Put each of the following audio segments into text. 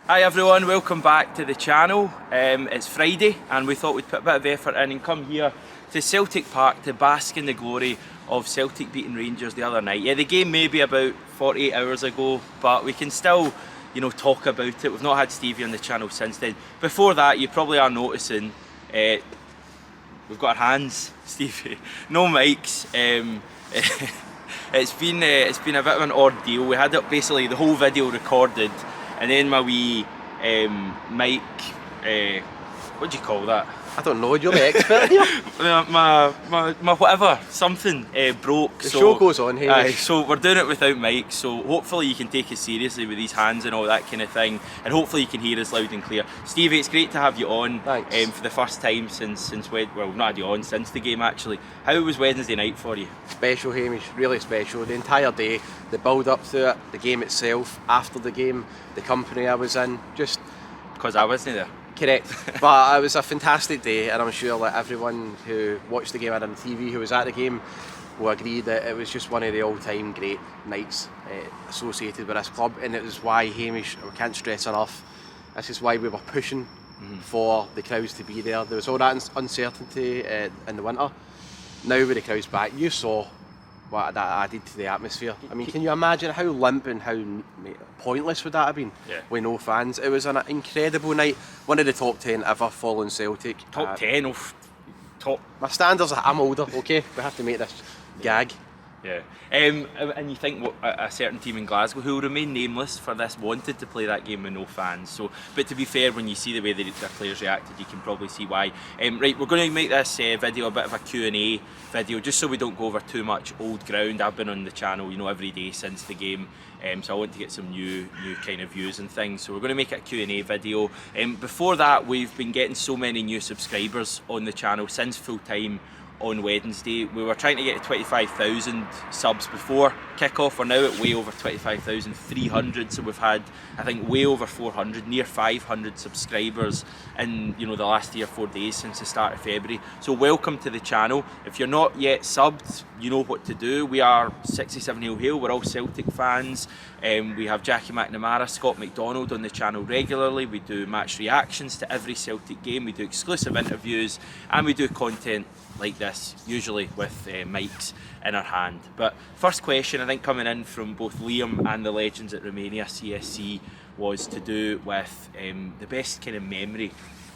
Hi everyone, welcome back to the channel. It's Friday and we thought we'd put a bit of effort in and come here to Celtic Park to bask in the glory of Celtic beating Rangers the other night. Yeah, the game may be about 48 hours ago, but we can still, talk about it. We've not had Stevie on the channel since then. Before that, you probably are noticing we've got our hands, Stevie, no mics. It's been a bit of an ordeal. We had basically the whole video recorded, and then my wee mic, what do you call that? I don't know, you're the expert here. my whatever, something broke. The show goes on here. So we're doing it without mics, so hopefully you can take it seriously with these hands and all that kind of thing, and hopefully you can hear us loud and clear. Stevie, it's great to have you on. Thanks. For the first time since well, not had you on since the game actually. How was Wednesday night for you? Special, Hamish, really special. The entire day, the build up to it, the game itself, after the game, the company I was in, just... Because I wasn't there. Correct, but it was a fantastic day, and I'm sure that everyone who watched the game on TV, who was at the game, will agree that it was just one of the all-time great nights associated with this club, and it was why, Hamish, we can't stress enough, this is why we were pushing for the crowds to be there. There was all that uncertainty in the winter. Now with the crowds back, you saw what that added to the atmosphere. I mean, can you imagine how limp and how pointless would that have been with no fans? It was an incredible night, one of the top 10 ever following Celtic. Top 10 of top... My standards, I'm older, okay? We have to make this gag. Yeah. And you think what a certain team in Glasgow, who will remain nameless for this, wanted to play that game with no fans. So, but to be fair, when you see the way their players reacted, you can probably see why. Right, we're going to make this video a bit of a Q&A video, just so we don't go over too much old ground. I've been on the channel, every day since the game, so I want to get some new kind of views and things. So we're going to make it a Q&A video. Before that, we've been getting so many new subscribers on the channel since full time. On Wednesday, we were trying to get to 25,000 subs before kick-off. We're now at way over 25,300, so we've had, I think, way over 400, near 500 subscribers in the last 3 or 4 days since the start of February. So welcome to the channel. If you're not yet subbed, you know what to do. We are 67 Hill Hill, we're all Celtic fans. We have Jackie McNamara, Scott McDonald on the channel regularly. We do match reactions to every Celtic game, we do exclusive interviews, and we do content like this, usually with mics in our hand. But first question, I think, coming in from both Liam and the legends at Romania CSC, was to do with the best kind of memory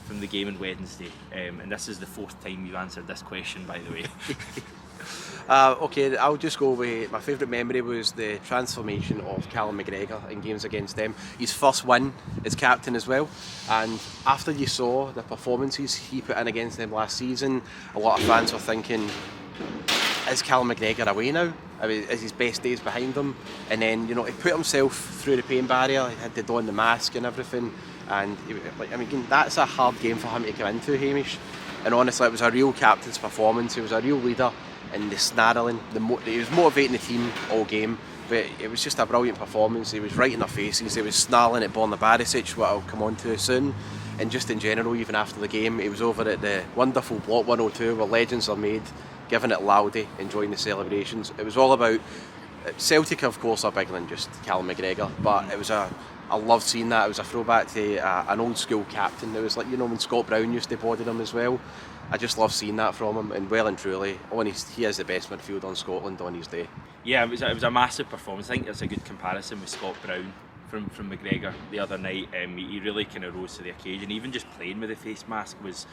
from the game on Wednesday. And this is the 4th time you've answered this question, by the way. Okay, I'll just go with my favourite memory was the transformation of Callum McGregor in games against them. His first win as captain as well, and after you saw the performances he put in against them last season, a lot of fans were thinking, is Callum McGregor away now? I mean, is his best days behind him? And then, he put himself through the pain barrier, he had to don the mask and everything, and that's a hard game for him to come into, Hamish. And honestly, it was a real captain's performance. He was a real leader, and the snarling, he was motivating the team all game, but it was just a brilliant performance. He was right in their faces, he was snarling at Borna Barisic, what I'll come on to soon, and just in general, even after the game, he was over at the wonderful Block 102 where legends are made, giving it loudy, enjoying the celebrations. It was all about, Celtic of course are bigger than just Callum McGregor, but it was I loved seeing that. It was a throwback to an old school captain. It was like, when Scott Brown used to body him as well. I just love seeing that from him, and well and truly, he is the best midfielder in Scotland on his day. Yeah, it was a massive performance. I think it's a good comparison with Scott Brown from McGregor the other night. He really kind of rose to the occasion. Even just playing with the face mask was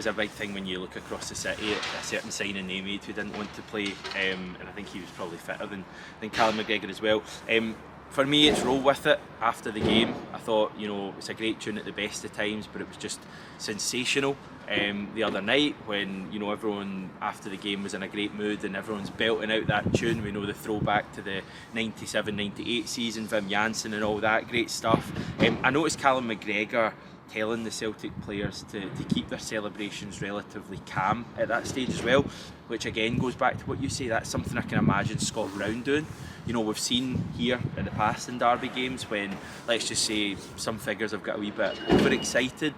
a big thing when you look across the city at a certain signing they made who didn't want to play, and I think he was probably fitter than Callum McGregor as well. For me, it's roll with it after the game. I thought, it's a great tune at the best of times, but it was just sensational the other night when, everyone after the game was in a great mood and everyone's belting out that tune. We know the throwback to the 97-98 season, Wim Jansen and all that great stuff. I noticed Callum McGregor telling the Celtic players to keep their celebrations relatively calm at that stage as well, which again goes back to what you say. That's something I can imagine Scott Brown doing. We've seen here in the past in derby games when, let's just say, some figures have got a wee bit overexcited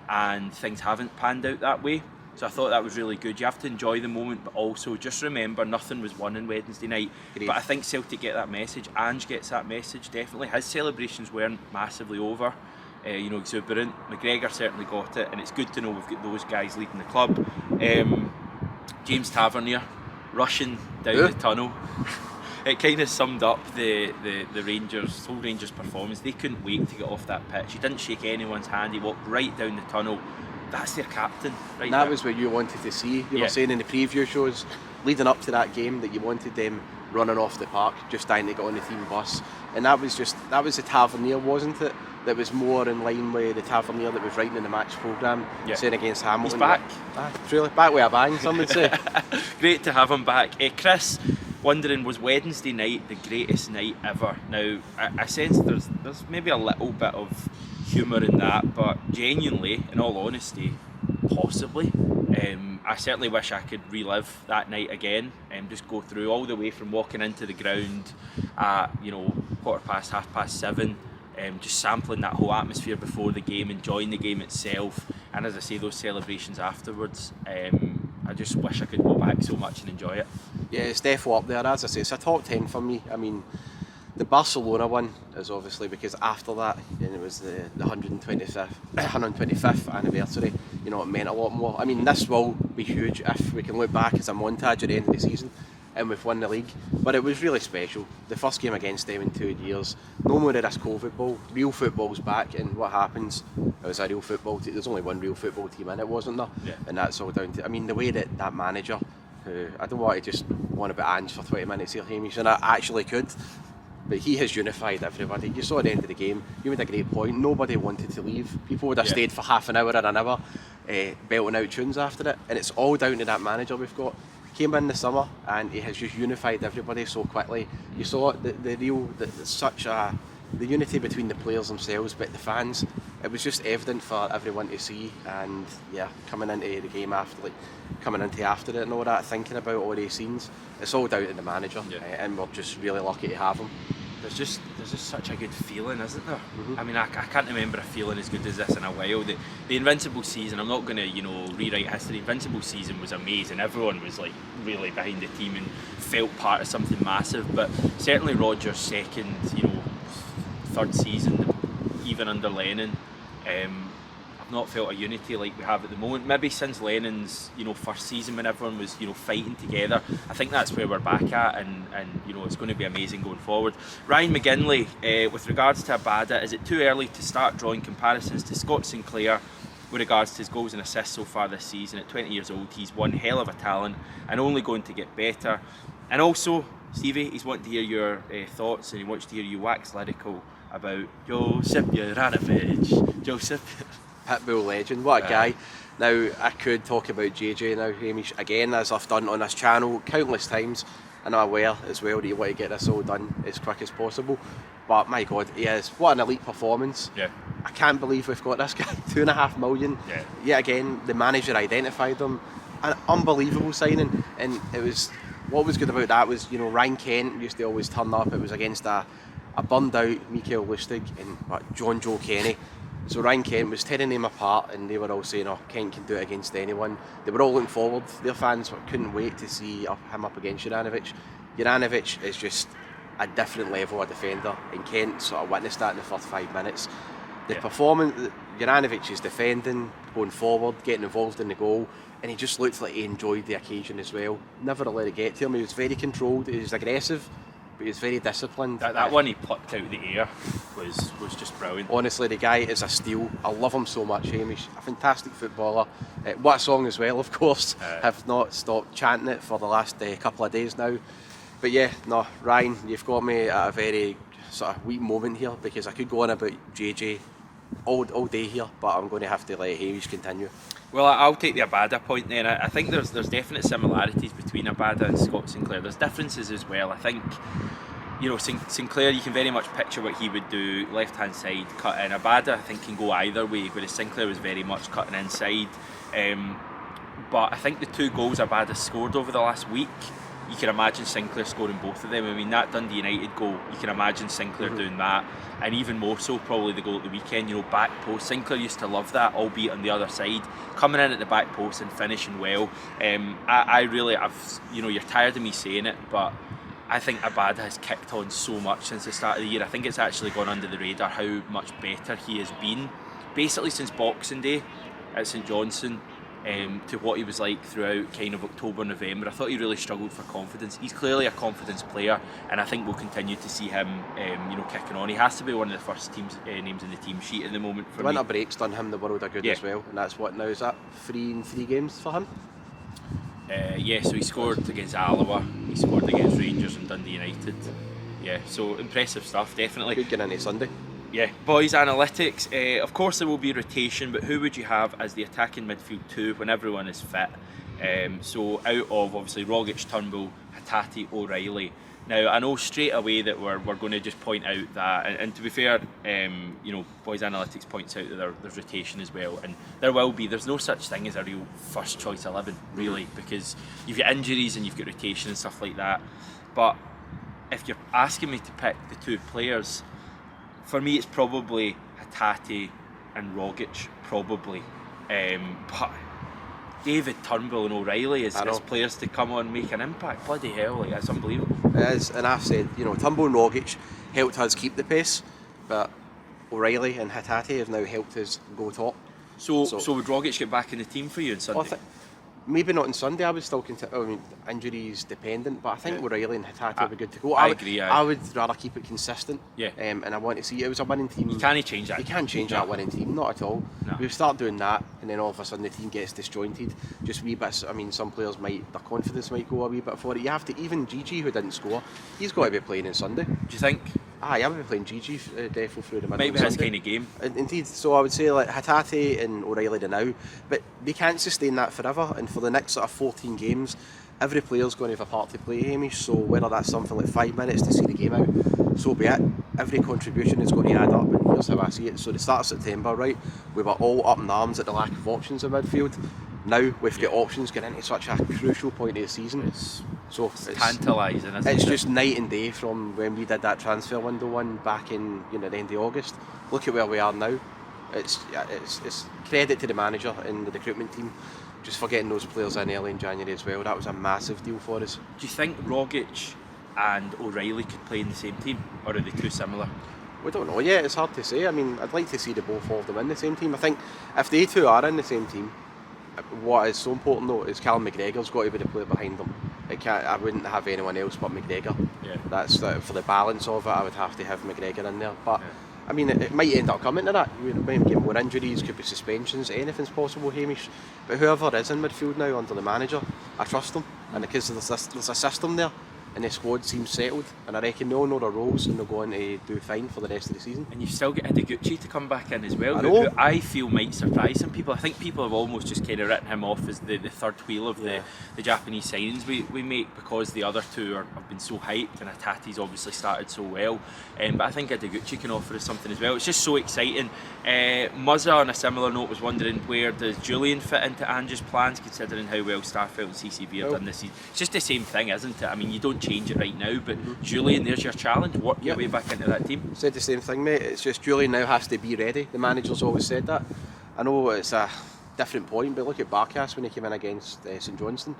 and things haven't panned out that way. So I thought that was really good. You have to enjoy the moment, but also just remember nothing was won on Wednesday night. Great. But I think Celtic get that message. Ange gets that message, definitely. His celebrations weren't massively over. exuberant. McGregor certainly got it, and it's good to know we've got those guys leading the club. James Tavernier rushing down the tunnel. It kind of summed up the whole Rangers performance. They couldn't wait to get off that pitch. He didn't shake anyone's hand. He walked right down the tunnel. That's their captain. Right, and that was what you wanted to see. You were saying in the preview shows leading up to that game that you wanted them running off the park, just dying to get on the team bus. And that was the Tavernier, wasn't it? That was more in line with the Tavernier that was writing in the match programme, saying against Hamilton. He's back. Truly, back with a bang, some would say. Great to have him back. Chris, wondering, was Wednesday night the greatest night ever? Now, I sense there's maybe a little bit of humour in that, but genuinely, in all honesty, possibly. I certainly wish I could relive that night again and just go through all the way from walking into the ground at 7:15, just sampling that whole atmosphere before the game, enjoying the game itself, and as I say, those celebrations afterwards. I just wish I could go back so much and enjoy it. Yeah, it's definitely up there. As I say, it's a top 10 for me. I mean, the Barcelona one is obviously because after that, and it was the 125th anniversary, it meant a lot more. I mean, this will be huge if we can look back as a montage at the end of the season and we've won the league. But it was really special. The first game against them in 2 years. No more of this COVID ball. Real football's back, and what happens? It was a real football team. There's only one real football team in it, wasn't there? Yeah. And that's all down to, I mean, the way that manager, who I don't want to just want about Ange for 20 minutes here, Hamish, and I actually could. But he has unified everybody. You saw at the end of the game, you made a great point. Nobody wanted to leave. People would have stayed for half an hour or an hour, belting out tunes after it. And it's all down to that manager we've got. Came in the summer and he has just unified everybody so quickly. You saw the unity between the players themselves, but the fans. It was just evident for everyone to see. And coming into the game after it and all that, thinking about all these scenes, it's all down to the manager, and we're just really lucky to have him. There's just such a good feeling, isn't there? Mm-hmm. I mean, I can't remember a feeling as good as this in a while. The Invincible season, I'm not going to rewrite history. The Invincible season was amazing. Everyone was like really behind the team and felt part of something massive. But certainly Rodgers' second, third season, even under Lennon, I've not felt a unity like we have at the moment. Maybe since Lennon's first season when everyone was fighting together. I think that's where we're back at, and it's going to be amazing going forward. Ryan McGinley, with regards to Abada, is it too early to start drawing comparisons to Scott Sinclair with regards to his goals and assists so far this season? At 20 years old, he's one hell of a talent and only going to get better. And also, Stevie, he's wanting to hear your thoughts, and he wants to hear you wax lyrical about Josip Juranovic. Josip. Pitbull legend, what a guy. Now, I could talk about JJ now, Hamish, again, as I've done on this channel countless times, and I'm aware as well that you want to get this all done as quick as possible. But my God, what an elite performance. Yeah. I can't believe we've got this guy, 2.5 million. Yeah. Yet again, the manager identified him. An unbelievable signing, and what was good about that was, Ryan Kent used to always turn up. It was against a burned out Mikael Lustig and John Joe Kenny. So Ryan Kent was tearing them apart, and they were all saying, Kent can do it against anyone. They were all looking forward. Their fans couldn't wait to see him up against Juranovic. Juranovic is just a different level of defender, and Kent sort of witnessed that in the first 5 minutes. The performance, Juranovic is defending, going forward, getting involved in the goal, and he just looked like he enjoyed the occasion as well. Never let it get to him. He was very controlled, he was aggressive, but he was very disciplined. That one he plucked out of the air was just brilliant. Honestly, the guy is a steal. I love him so much, Hamish. A fantastic footballer. What a song as well, of course. Have not stopped chanting it for the last couple of days now. But Ryan, you've got me at a very sort of weak moment here, because I could go on about JJ all day here, but I'm going to have to let Hamish continue. Well, I'll take the Abada point then. I think there's definite similarities between Abada and Scott Sinclair. There's differences as well. I think, Sinclair, you can very much picture what he would do, left-hand side, cut in. Abada, I think, can go either way, whereas Sinclair was very much cutting inside. But I think the 2 goals Abada scored over the last week, you can imagine Sinclair scoring both of them. I mean, that Dundee United goal, you can imagine Sinclair doing that, and even more so probably the goal at the weekend, back post. Sinclair used to love that, albeit on the other side, coming in at the back post and finishing well. I've you're tired of me saying it, but I think Abada has kicked on so much since the start of the year. I think it's actually gone under the radar how much better he has been, basically since Boxing Day at St Johnstone, to what he was like throughout kind of October, November. I thought he really struggled for confidence. He's clearly a confidence player, and I think we'll continue to see him, kicking on. He has to be one of the first names in the team sheet at the moment for the winter break's done him the world of good as well, and that's what now is that 3 in 3 games for him. So he scored against Alloa, he scored against Rangers and Dundee United. Yeah, so impressive stuff, definitely. Good getting into Sunday. Yeah, boys analytics. Of course there will be rotation, but who would you have as the attacking midfield 2 when everyone is fit? So out of obviously Rogic, Turnbull, Hatate, O'Reilly. Now I know straight away that we're going to just point out that, and to be fair, boys analytics points out that there's rotation as well, and there's no such thing as a real first choice 11 really, because you've got injuries and you've got rotation and stuff like that. But if you're asking me to pick the 2 players, for me it's probably Hatate and Rogic, probably. But David Turnbull and O'Reilly as players to come on and make an impact, bloody hell, like, that's unbelievable. It is, and I've said, Turnbull and Rogic helped us keep the pace, but O'Reilly and Hatate have now helped us go top. So would Rogic get back in the team for you on Sunday? Maybe not on Sunday. I would still injuries dependent, but I think O'Reilly and Hatate would be good to go. I agree. I would rather keep it consistent. Yeah. And I want to see it was a winning team. You can't change that. You can't change that winning team, not at all. No. We start doing that, and then all of a sudden the team gets disjointed. Just wee bits. I mean, some players their confidence might go a wee bit for it. You have to, even Gigi, who didn't score, he's got to be playing on Sunday. Do you think? I would be playing Gigi definitely through the middle. Maybe his kind of game. Indeed, so I would say like Hatate and O'Reilly now, but they can't sustain that forever, and for the next sort of 14 games, every player's going to have a part to play, Hamish, so whether that's something like 5 minutes to see the game out, so be it. Every contribution is going to add up, and here's how I see it. So the start of September, right, we were all up in arms at the lack of options in midfield. Now we've got options getting into such a crucial point of the season. It's tantalising, isn't it? It's just night and day from when we did that transfer window one back in the end of August. Look at where we are now. It's credit to the manager and the recruitment team just for getting those players in early in January as well. That was a massive deal for us. Do you think Rogic and O'Reilly could play in the same team, or are they too similar? We don't know yet. It's hard to say. I mean, I'd like to see the both of them in the same team. I think if they two are in the same team, what is so important though is Callum McGregor's got to be the player behind them. I wouldn't have anyone else but McGregor. Yeah. That's for the balance of it. I would have to have McGregor in there. But I mean, it might end up coming to that. We might get more injuries, could be suspensions. Anything's possible, Hamish. But whoever is in midfield now under the manager, I trust them, and because there's a system there. And the squad seems settled, and I reckon they all know their roles and they're going to do fine for the rest of the season. And you've still got Hidiguchi to come back in as well, who I feel might surprise some people. I think people have almost just kind of written him off as the third wheel of the Japanese signings we make, because the other two have been so hyped, and Hatate's obviously started so well. But I think Hidiguchi can offer us something as well. It's just so exciting. Muzza, on a similar note, was wondering, where does Julian fit into Ange's plans, considering how well Starfelt and CCV have done this season? It's just the same thing, isn't it? I mean, you don't change it right now, but Julian, there's your challenge. Work your way back into that team. Said the same thing, mate. It's just Julian now has to be ready. The manager's always said that. I know it's a different point, but look at Barkas when he came in against St Johnstone.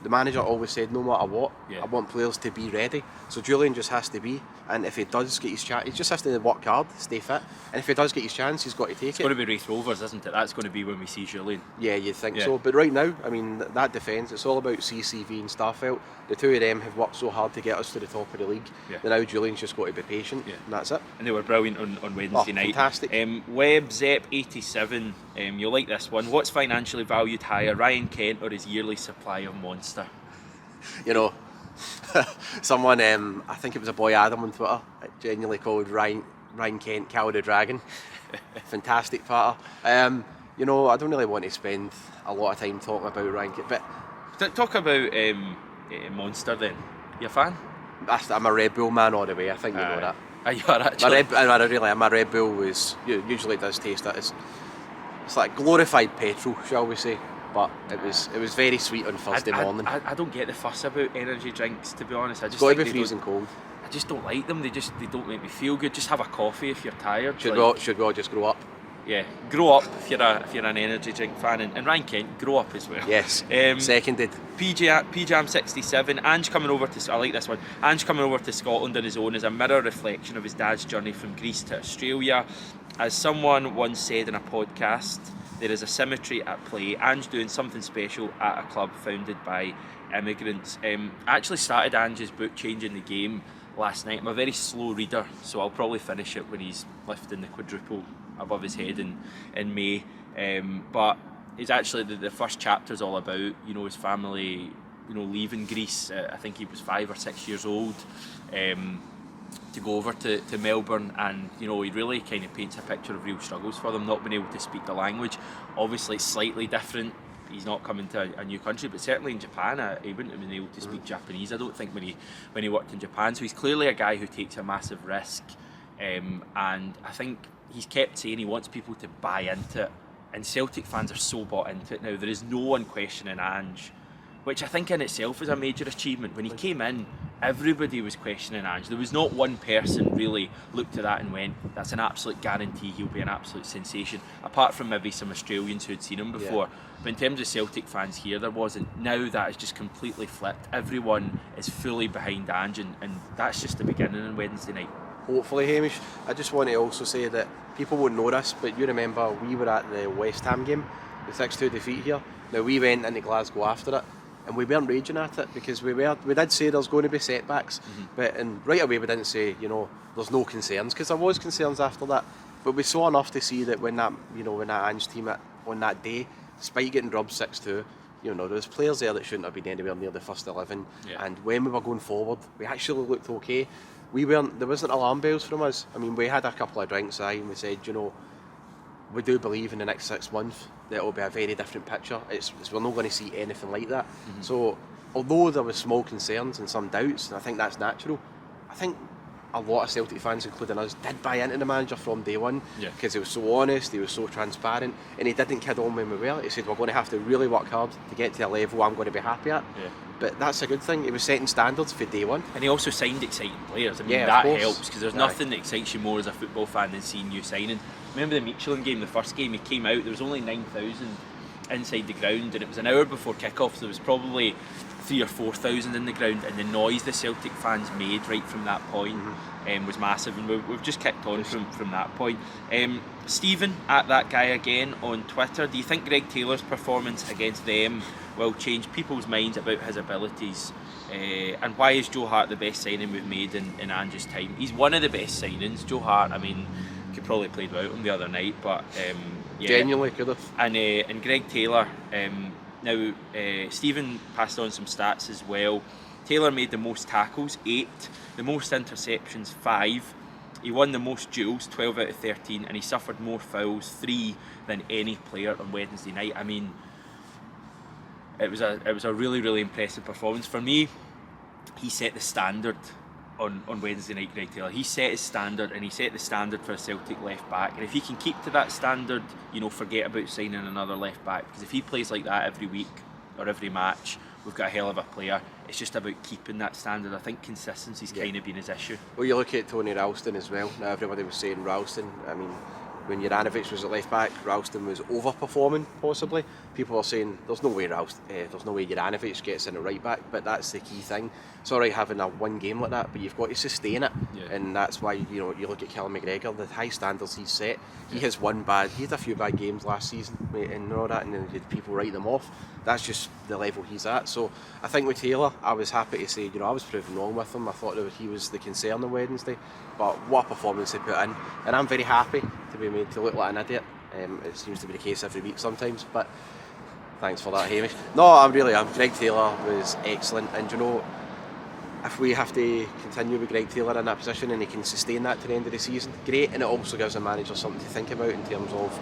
The manager always said, no matter what, I want players to be ready. So Julian just has to be, and if he does get his chance, he just has to work hard, stay fit, and if he does get his chance, he's got to take it. It's going to be Wraith Rovers, isn't it? That's going to be when we see Julian. Yeah, you'd think so. But right now, I mean, that defence, it's all about CCV and Starfelt. The two of them have worked so hard to get us to the top of the league. And now Julian's just got to be patient, and that's it. And they were brilliant on Wednesday night. Fantastic. Web Zep 87, you'll like this one. What's financially valued higher, Ryan Kent or his yearly supply of Monster? You know, someone, I think it was a boy Adam on Twitter, genuinely called Ryan Kent Cal the Dragon. Fantastic patter. You know, I don't really want to spend a lot of time talking about Ryan Kent, but talk about Monster then. You a fan? I'm a Red Bull man all the way. I think you know that. You are actually. My Red Bull was usually does taste it. It's like glorified petrol, shall we say? But it was very sweet on Thursday morning. I don't get the fuss about energy drinks, to be honest. It's got to be freezing cold. I just don't like them. They don't make me feel good. Just have a coffee if you're tired. Should we all just grow up? yeah, grow up if you're an energy drink fan, and Ryan Kent, grow up as well. Yes, seconded. PJam 67, Ange coming over to, I like this one, Ange coming over to Scotland on his own is a mirror reflection of his dad's journey from Greece to Australia. As someone once said in a podcast, there is a symmetry at play. Ange doing something special at a club founded by immigrants. I actually started Ange's book, Changing the Game, last night. I'm a very slow reader, so I'll probably finish it when he's lifting the quadruple above his head in May. But it's actually the first chapter's all about, you know, his family, you know, leaving Greece. I think he was 5 or 6 years old, to go over to Melbourne, and you know, he really kind of paints a picture of real struggles for them, not being able to speak the language. Obviously it's slightly different, he's not coming to a new country, but certainly in Japan he wouldn't have been able to speak Japanese, I don't think, when he worked in Japan. So he's clearly a guy who takes a massive risk, and I think he's kept saying he wants people to buy into it, and Celtic fans are so bought into it now. There is no one questioning Ange, which I think in itself is a major achievement. When he came in, everybody was questioning Ange. There was not one person really looked at that and went, that's an absolute guarantee, he'll be an absolute sensation, apart from maybe some Australians who had seen him before. Yeah. But in terms of Celtic fans here, there wasn't. Now that is just completely flipped. Everyone is fully behind Ange, and that's just the beginning on Wednesday night. Hopefully, Hamish. I just want to also say that people won't know this, but you remember we were at the West Ham game, the 6-2 defeat here. Now we went into Glasgow after it, and we weren't raging at it, because we did say there's going to be setbacks, but right away we didn't say, you know, there's no concerns, because there was concerns after that. But we saw enough to see that when that Ange team on that day, despite getting drubbed 6-2, you know, there was players there that shouldn't have been anywhere near the first 11. Yeah. And when we were going forward, we actually looked okay. There wasn't alarm bells from us. I mean, we had a couple of drinks, and we said, you know, we do believe in the next 6 months that it will be a very different picture. We're not going to see anything like that. So, although there was small concerns and some doubts, and I think that's natural, I think a lot of Celtic fans, including us, did buy into the manager from day one, because he was so honest, he was so transparent, and he didn't kid on when we were. He said, we're going to have to really work hard to get to a level I'm going to be happy at. Yeah. But that's a good thing. He was setting standards for day one. And he also signed exciting players. I mean, that helps, because there's nothing that excites you more as a football fan than seeing new signings. Remember the Michelin game, the first game, he came out, there was only 9,000 inside the ground, and it was an hour before kick-off, so there was probably 3,000 or 4,000 in the ground, and the noise the Celtic fans made right from that point was massive, and we've just kicked on from that point. Stephen, at that guy again on Twitter, do you think Greg Taylor's performance against them will change people's minds about his abilities? And why is Joe Hart the best signing we've made in Ange's time? He's one of the best signings. Joe Hart, I mean, could probably played without him the other night, but yeah. Genuinely could have. And Greg Taylor, now Stephen passed on some stats as well. Taylor made the most tackles, 8, the most interceptions, 5. He won the most duels, 12 out of 13, and he suffered more fouls, 3, than any player on Wednesday night. I mean, it was a really, really impressive performance. For me, he set the standard on Wednesday night, Greg Taylor. He set his standard, and he set the standard for a Celtic left back. And if he can keep to that standard, you know, forget about signing another left back, because if he plays like that every week or every match, we've got a hell of a player. It's just about keeping that standard. I think consistency's kind of been his issue. Well, you look at Tony Ralston as well. Now everybody was saying Ralston. I mean, when Juranovic was at left back, Ralston was overperforming possibly. People were saying there's no way Juranovic gets in at right back, but that's the key thing. It's alright having a one game like that, but you've got to sustain it, and that's why, you know, you look at Callum McGregor, the high standards he's set. He had a few bad games last season, and all that, and then people write them off. That's just the level he's at. So I think with Taylor, I was happy to say, you know, I was proven wrong with him. I thought that he was the concern on Wednesday, but what a performance he put in, and I'm very happy to be made to look like an idiot. It seems to be the case every week sometimes, but thanks for that, Hamish. No, I'm Greg Taylor was excellent, and you know, if we have to continue with Greg Taylor in that position and he can sustain that to the end of the season, great. And it also gives the manager something to think about in terms of,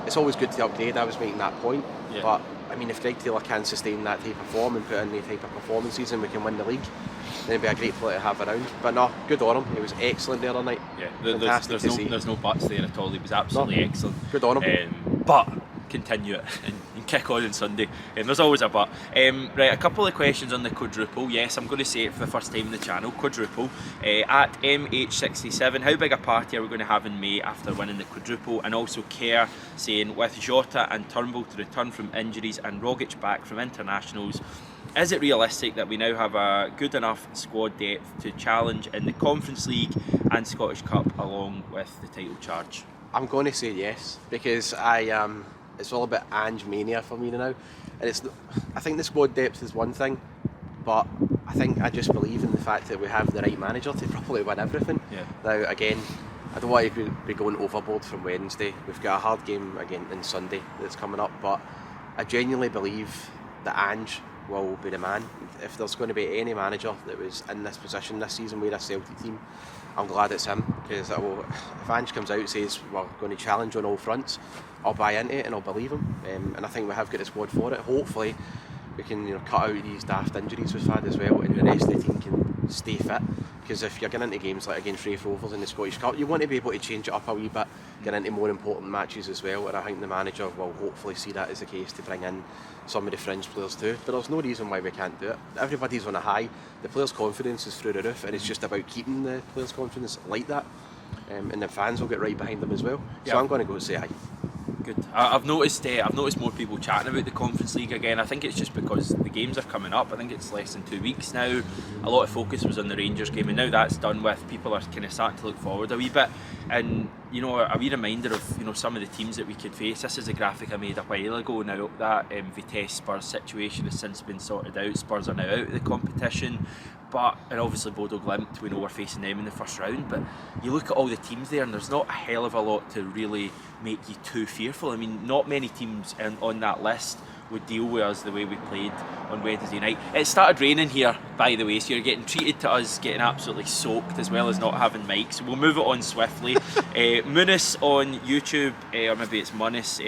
it's always good to upgrade. I was making that point, but I mean, if Greg Taylor can sustain that type of form and put in the type of performances and we can win the league, then it'd be a great player to have around. But no, good on him. He was excellent the other night. Yeah, there's no buts there at all. He was absolutely excellent. Good on him. But continue it and kick on Sunday. There's always a but. Right, a couple of questions on the quadruple. Yes, I'm going to say it for the first time in the channel. Quadruple. At MH67, how big a party are we going to have in May after winning the quadruple? And also Kerr saying, with Jota and Turnbull to return from injuries and Rogic back from internationals, is it realistic that we now have a good enough squad depth to challenge in the Conference League and Scottish Cup along with the title charge? I'm going to say yes, because it's all about Ange mania for me now. And I think the squad depth is one thing, but I just believe in the fact that we have the right manager to probably win everything. Yeah. Now, again, I don't want to be going overboard from Wednesday. We've got a hard game again on Sunday that's coming up, but I genuinely believe that Ange will be the man. If there's going to be any manager that was in this position this season with a Celtic team, I'm glad it's him, because if Ange comes out and says we're going to challenge on all fronts, I'll buy into it and I'll believe him. And I think we have got the squad for it. Hopefully we can cut out these daft injuries we've had as well, and the rest of the team can stay fit. Because if you're getting into games like against Raith Rovers in the Scottish Cup, you want to be able to change it up a wee bit, get into more important matches as well, and I think the manager will hopefully see that as the case to bring in some of the fringe players too. But there's no reason why we can't do it. Everybody's on a high, the players' confidence is through the roof, and it's just about keeping the players' confidence like that, and the fans will get right behind them as well. So I'm going to go and say aye. Good. I've noticed more people chatting about the Conference League again. I think it's just because the games are coming up. I think it's less than 2 weeks now. A lot of focus was on the Rangers game, and now that's done with, people are kind of starting to look forward a wee bit. And a wee reminder of some of the teams that we could face. This is a graphic I made a while ago now. That Vitesse Spurs situation has since been sorted out. Spurs are now out of the competition. And obviously Bodo Glimt, we know we're facing them in the first round, but you look at all the teams there and there's not a hell of a lot to really make you too fearful. I mean, not many teams on that list would deal with us the way we played on Wednesday night. It started raining here, by the way, so you're getting treated to us getting absolutely soaked as well as not having mics. So we'll move it on swiftly. Munis on YouTube, or maybe it's Munis,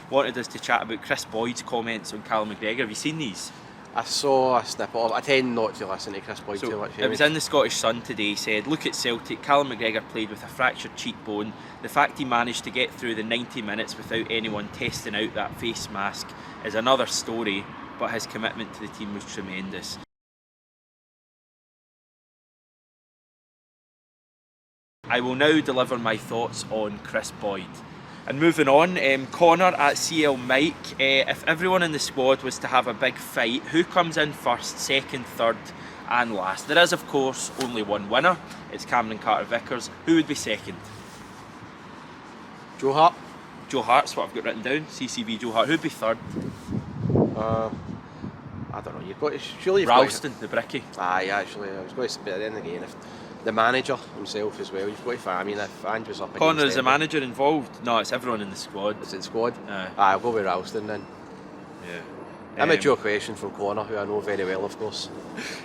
wanted us to chat about Chris Boyd's comments on Callum McGregor. Have you seen these? I saw a snippet of it. I tend not to listen to Chris Boyd too much. It was in the Scottish Sun today. He said, look at Celtic, Callum McGregor played with a fractured cheekbone. The fact he managed to get through the 90 minutes without anyone testing out that face mask is another story, but his commitment to the team was tremendous. I will now deliver my thoughts on Chris Boyd. And moving on, Connor at CL Mike, if everyone in the squad was to have a big fight, who comes in first, second, third and last? There is of course only one winner, it's Cameron Carter-Vickers. Who would be second? Joe Hart. Joe Hart's what I've got written down, CCB Joe Hart. Who'd be third? I don't know, you've got to, surely you've Ralston, got the Bricky. Aye, actually, I was going to say, but at the end of the game, if the manager himself as well, you've got to find, I mean, if Ange was up against Connor, is the them, manager involved? No, it's everyone in the squad. Is it squad? Aye. I'll go with Ralston then. Yeah. Immature question from Connor, who I know very well, of course.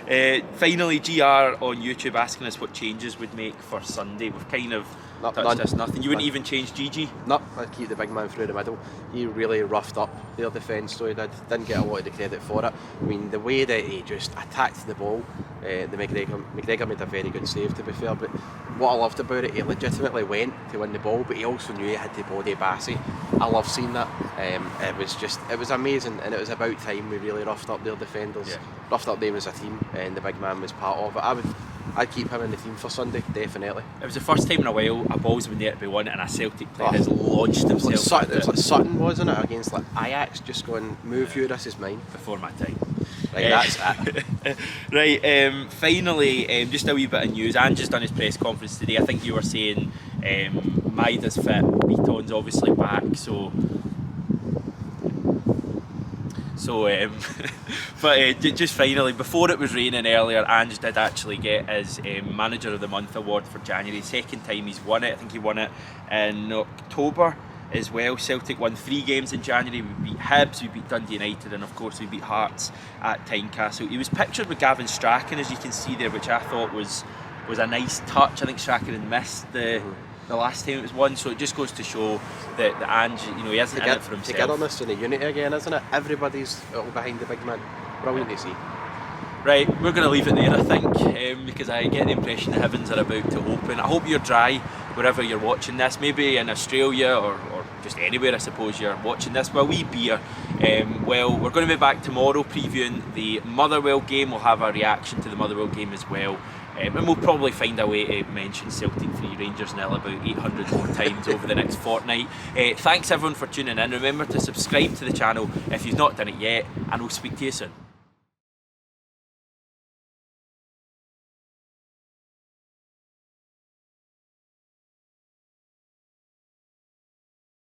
Finally, GR on YouTube asking us what changes would make for Sunday. We've kind of touched this, nothing. You wouldn't even change Gigi? No, I'd keep the big man through the middle. He really roughed up their defence, so he didn't get a lot of the credit for it. I mean, the way that he just attacked the ball, the McGregor made a very good save, to be fair, but what I loved about it, he legitimately went to win the ball, but he also knew he had to body Bassey. I love seeing that. It was amazing, and it was about time we really roughed up their defenders, roughed up them as a team, and the big man was part of it. I'd keep him in the team for Sunday, definitely. It was the first time in a while a ball's been there to be won and a Celtic player has launched himself. It was like Sutton, wasn't it, against like Ajax, just going, move you, this is mine. Before my time. Right, that's it. Right, finally, just a wee bit of news. Ange has done his press conference today. I think you were saying Maida's fit, Beaton's obviously back, but just finally, before it was raining earlier, Ange did actually get his Manager of the Month award for January. Second time he's won it. I think he won it in October as well. Celtic won 3 games in January. We beat Hibs, we beat Dundee United, and of course we beat Hearts at Tynecastle. He was pictured with Gavin Strachan, as you can see there, which I thought was a nice touch. I think Strachan had missed the last time it was won, so it just goes to show that Ange, he hasn't in it for himself. Togetherness and the unity again, isn't it? Everybody's all behind the big man. Brilliant to see. Right, we're going to leave it there, I think, because I get the impression the heavens are about to open. I hope you're dry wherever you're watching this, maybe in Australia or just anywhere I suppose you're watching this, with a wee beer Well, we're going to be back tomorrow previewing the Motherwell game. We'll have a reaction to the Motherwell game as well. And we'll probably find a way to mention Celtic 3, Rangers 0 about 800 more times over the next fortnight. Thanks everyone for tuning in. Remember to subscribe to the channel if you've not done it yet, and we'll speak to you soon.